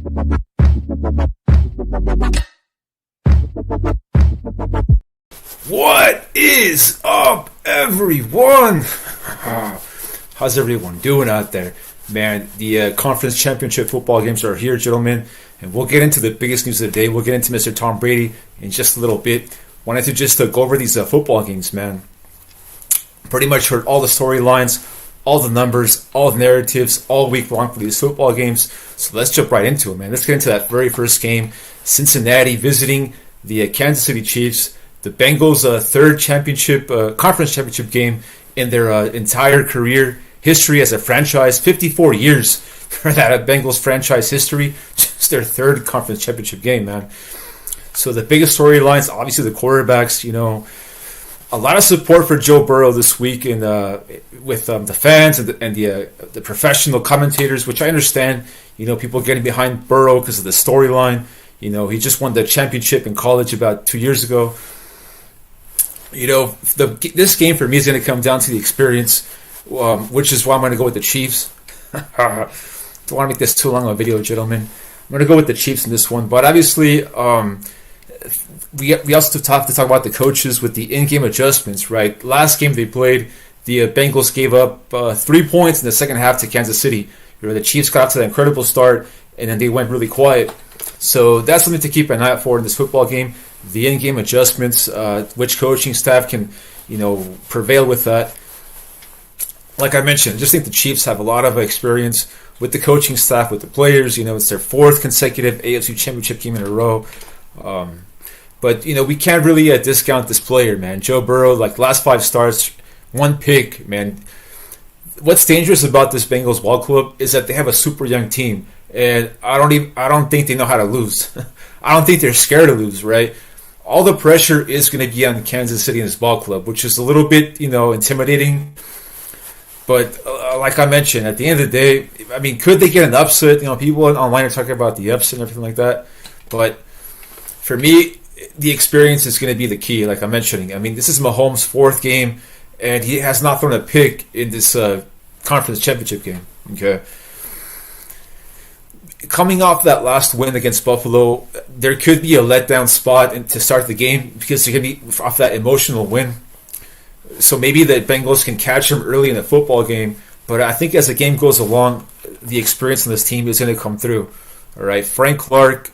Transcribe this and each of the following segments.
What is up, everyone? How's everyone doing out there? Man, the conference championship football games are here, gentlemen, and we'll get into the biggest news of the day. We'll get into Mr. Tom Brady in just a little bit. Wanted to just go over these football games, man. Pretty much heard all the storylines, all the numbers, all the narratives, all week long for these football games. So let's jump right into it, man. Let's get into that very first game. Cincinnati visiting the Kansas City Chiefs. The Bengals' third conference championship game in their entire career history as a franchise. 54 years for that Bengals franchise history. Just their third conference championship game, man. So the biggest storylines, obviously the quarterbacks. You know, a lot of support for Joe Burrow this week with the fans and the professional commentators, which I understand. You know, people getting behind Burrow because of the storyline. You know, he just won the championship in college about 2 years ago. You know, this game for me is going to come down to the experience, which is why I'm going to go with the Chiefs. Don't want to make this too long of a video, gentlemen. I'm going to go with the Chiefs in this one. But obviously, we also have to talk about the coaches with the in-game adjustments, right? Last game they played, the Bengals gave up 3 points in the second half to Kansas City. You know, the Chiefs got off to that incredible start, and then they went really quiet. So that's something to keep an eye out for in this football game. The in-game adjustments, which coaching staff can, you know, prevail with that. Like I mentioned, I just think the Chiefs have a lot of experience with the coaching staff, with the players. You know, it's their fourth consecutive AFC championship game in a row. But, you know, we can't really discount this player, man. Joe Burrow, like last 5 starts, 1 pick, man. What's dangerous about this Bengals ball club is that they have a super young team. And I don't think they know how to lose. I don't think they're scared to lose, right? All the pressure is going to be on Kansas City and this ball club, which is a little bit, you know, intimidating. But like I mentioned, at the end of the day, I mean, could they get an upset? You know, people online are talking about the upset and everything like that. But for me, the experience is going to be the key, like I'm mentioning. I mean, this is Mahomes' 4th game, and he has not thrown a pick in this conference championship game. Okay. Coming off that last win against Buffalo, there could be a letdown spot to start the game because they're going to be off that emotional win. So maybe the Bengals can catch them early in the football game. But I think as the game goes along, the experience on this team is going to come through. All right, Frank Clark,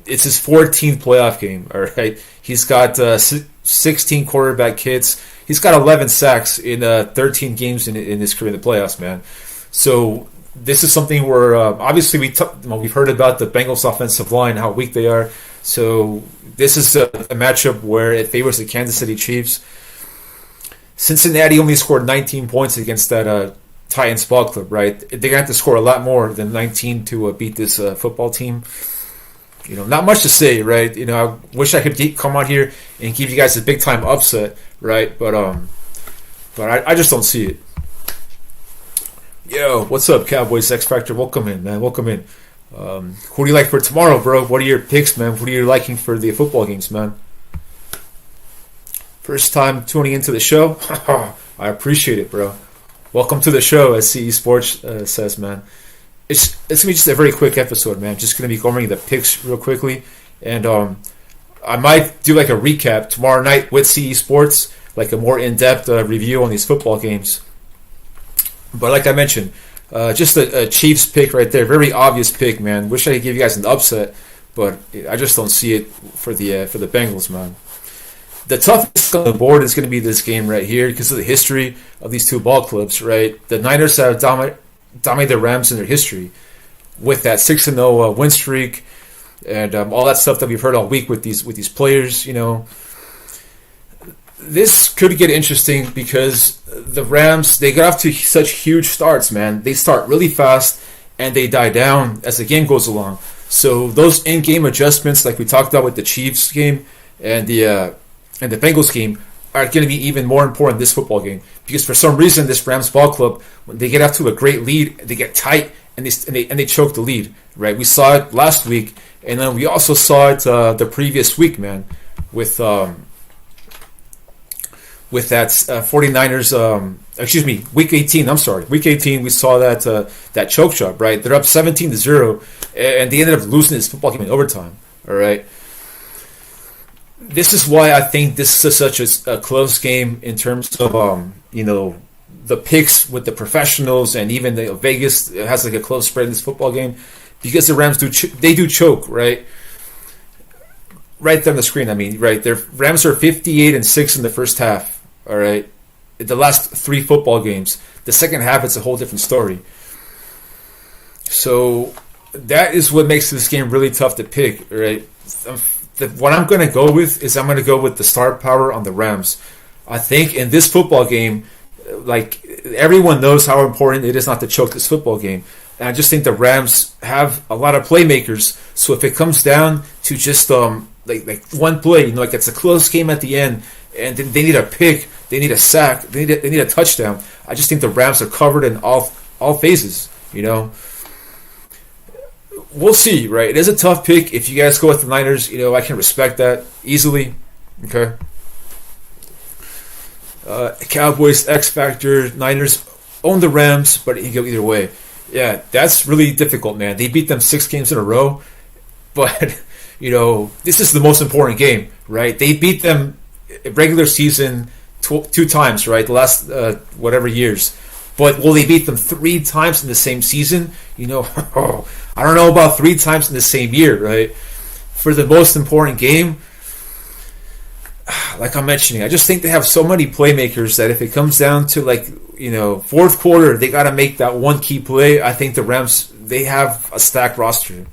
it's his 14th playoff game. All right, he's got 16 quarterback hits. He's got 11 sacks in 13 games in his career in the playoffs, man. So this is something where obviously we've heard about the Bengals offensive line, how weak they are. So this is a matchup where it favors the Kansas City Chiefs. Cincinnati only scored 19 points against that Titans ball club, right? They're going to have to score a lot more than 19 to beat this football team. You know, not much to say, right? You know, I wish I could come out here and give you guys a big-time upset, right? But I just don't see it. Yo, what's up, Cowboys X Factor? Welcome in, man. Welcome in. Who do you like for tomorrow, bro? What are your picks, man? What are you liking for the football games, man? First time tuning into the show? I appreciate it, bro. Welcome to the show, as CE Sports says, man. It's going to be just a very quick episode, man. Just going to be going the picks real quickly. And I might do like a recap tomorrow night with CE Sports, like a more in-depth review on these football games. But like I mentioned, just a Chiefs pick right there. Very obvious pick, man. Wish I could give you guys an upset, but I just don't see it for the Bengals, man. The toughest on the board is going to be this game right here because of the history of these two ball clubs, right? The Niners have dominated the Rams in their history with that 6-0 win streak and all that stuff that we've heard all week with these players, you know. This could get interesting because the Rams, they got off to such huge starts, man. They start really fast and they die down as the game goes along. So those in-game adjustments, like we talked about with the Chiefs game and the Bengals game, are going to be even more important in this football game because for some reason this Rams ball club, when they get off to a great lead, they get tight and they choke the lead, right? We saw it last week, and then we also saw it the previous week, man, with that 49ers Excuse me, week 18. I'm sorry, week 18. We saw that choke job, right? They're up 17-0, and they ended up losing this football game in overtime. All right. This is why I think this is such a close game in terms of the picks with the professionals, and even the Vegas has like a close spread in this football game, because the Rams do choke, right? Right there on the screen. I mean, right, their Rams are 58-6 in the first half. All right. The last 3 football games. The second half, it's a whole different story. So that is what makes this game really tough to pick, right? What I'm going to go with is I'm going to go with the star power on the Rams. I think in this football game, like, everyone knows how important it is not to choke this football game. And I just think the Rams have a lot of playmakers. So if it comes down to just like one play, like it's a close game at the end, and they need a pick, they need a sack, they need a touchdown. I just think the Rams are covered in all phases. We'll see, right? It is a tough pick. If you guys go with the Niners, I can respect that easily. Okay. Cowboys X Factor. Niners own the Rams, but you can go either way. Yeah, that's really difficult, man. They beat them 6 games in a row, but this is the most important game, right? They beat them regular season 2 times, right? The last whatever years. But will they beat them 3 times in the same season? I don't know about 3 times in the same year, right? For the most important game, like I'm mentioning, I just think they have so many playmakers that if it comes down to fourth quarter, they got to make that one key play. I think the Rams, they have a stacked roster.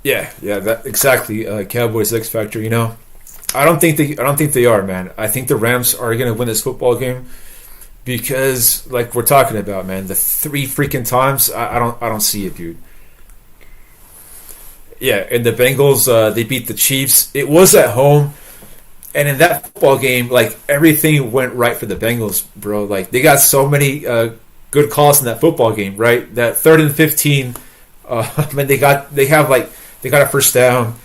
Yeah, that exactly. Cowboys X Factor. I don't think they are, man. I think the Rams are going to win this football game because, like we're talking about, man, the 3 freaking times, I don't see it, dude. Yeah, and the Bengals, they beat the Chiefs. It was at home, and in that football game, like, everything went right for the Bengals, bro. Like, they got so many good calls in that football game, right? That 3rd and 15, they got a first down.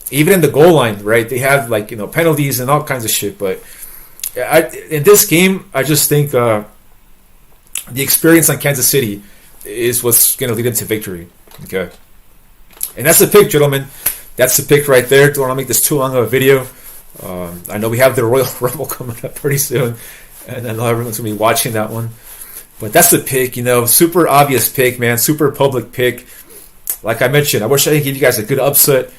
Even in the goal line, right? They have penalties and all kinds of shit. But in this game, I just think the experience on Kansas City is what's going to lead into victory. Okay, and that's the pick, gentlemen. That's the pick right there. Don't want to make this too long of a video. I know we have the Royal Rumble coming up pretty soon, and I know everyone's going to be watching that one. But that's the pick. Super obvious pick, man. Super public pick. Like I mentioned, I wish I could give you guys a good upset.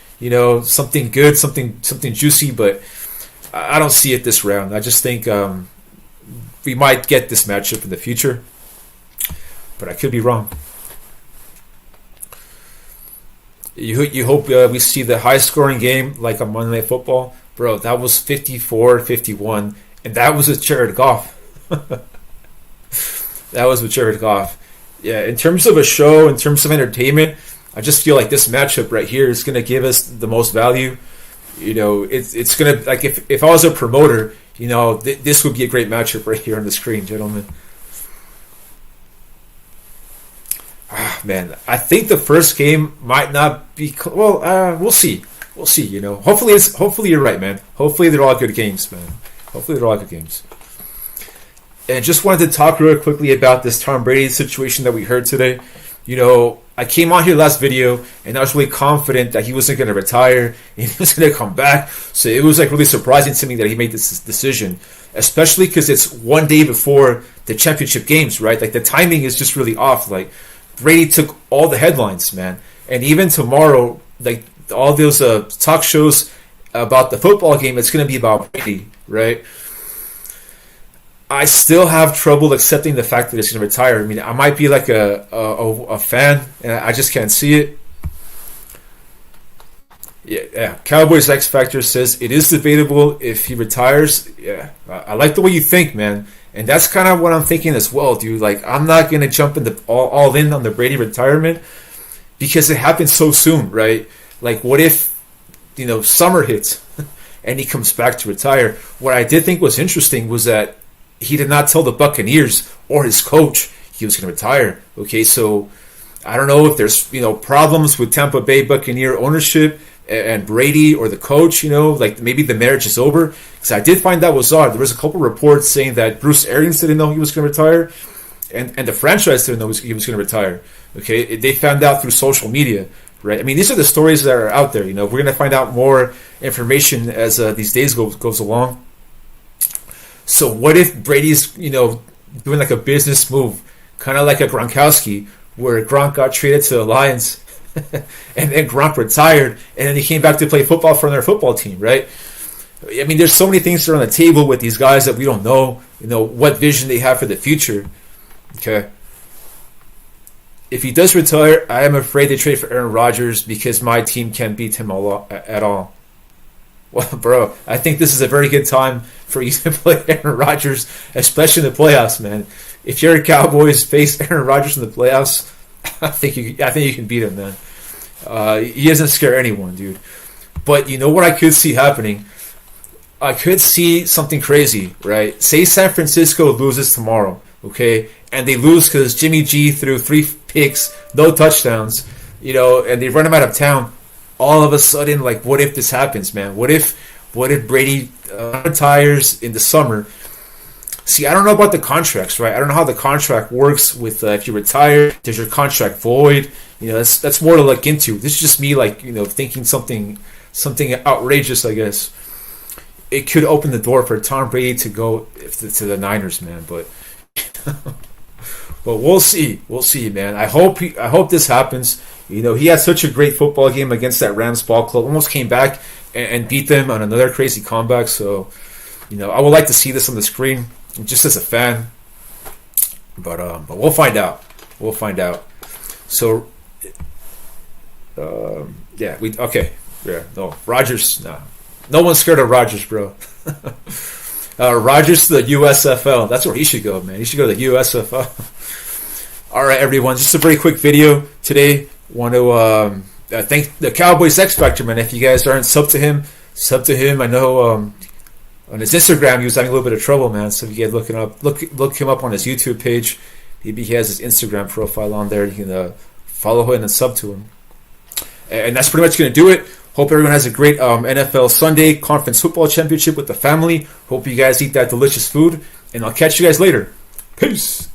Something good, something juicy, but I don't see it this round. I just think we might get this matchup in the future, but I could be wrong. You hope we see the high-scoring game like on Monday Night Football. Bro, that was 54-51, and that was with Jared Goff. That was with Jared Goff. Yeah, in terms of a show, in terms of entertainment, I just feel like this matchup right here is going to give us the most value. It's going to, like, if I was a promoter, this would be a great matchup right here on the screen, gentlemen. Man, I think the first game might not be, we'll see. We'll see, Hopefully you're right, man. Hopefully they're all good games, man. Hopefully they're all good games. And just wanted to talk real quickly about this Tom Brady situation that we heard today. I came on here last video and I was really confident that he wasn't going to retire and he was going to come back. So it was really surprising to me that he made this decision, especially because it's one day before the championship games, right? Like, the timing is just really off. Like, Brady took all the headlines, man. And even tomorrow, like, all those talk shows about the football game, it's going to be about Brady, right? I still have trouble accepting the fact that he's going to retire. I mean, I might be like a fan, and I just can't see it. Yeah. Cowboys X Factor says it is debatable if he retires. Yeah, I like the way you think, man, and that's kind of what I'm thinking as well, dude. Like, I'm not going to jump in all in on the Brady retirement because it happened so soon, right? Like, what if summer hits and he comes back to retire? What I did think was interesting was that he did not tell the Buccaneers or his coach he was going to retire. Okay, so I don't know if there's problems with Tampa Bay Buccaneer ownership and Brady or the coach, like maybe the marriage is over. Because I did find that was odd. There was a couple reports saying that Bruce Arians didn't know he was going to retire, and the franchise didn't know he was going to retire. Okay, they found out through social media, right? I mean, these are the stories that are out there. We're going to find out more information as these days goes along. So what if Brady's, doing like a business move, kind of like a Gronkowski, where Gronk got traded to the Lions, and then Gronk retired, and then he came back to play football for their football team, right? I mean, there's so many things that are on the table with these guys that we don't know, what vision they have for the future. Okay. If he does retire, I am afraid to trade for Aaron Rodgers because my team can't beat him at all. Well, bro, I think this is a very good time for you to play Aaron Rodgers, especially in the playoffs, man. If you're a Cowboys face Aaron Rodgers in the playoffs, I think you can beat him, man. He doesn't scare anyone, dude. But you know what I could see happening? I could see something crazy, right? Say San Francisco loses tomorrow, okay? And they lose because Jimmy G threw 3 picks, no touchdowns, and they run him out of town. All of a sudden, like, what if this happens, man? What if Brady retires in the summer? See, I don't know about the contracts, right? I don't know how the contract works with if you retire, does your contract void? That's more to look into. This is just me, like, thinking something outrageous, I guess. It could open the door for Tom Brady to go to the Niners, man. But we'll see. We'll see, man. I hope this happens. He had such a great football game against that Rams ball club. Almost came back and beat them on another crazy comeback. So, I would like to see this on the screen, just as a fan. But we'll find out. We'll find out. So, yeah, no, Rodgers, no. No one's scared of Rodgers, bro. Rodgers to the USFL. That's where he should go, man. He should go to the USFL. All right, everyone. Just a very quick video today. Want to thank the Cowboys X Factor, man. If you guys aren't sub to him. I know on his Instagram he was having a little bit of trouble, man. So if you guys look him up on his YouTube page. Maybe he has his Instagram profile on there. You can follow him and sub to him. And that's pretty much going to do it. Hope everyone has a great NFL Sunday Conference Football Championship with the family. Hope you guys eat that delicious food. And I'll catch you guys later. Peace.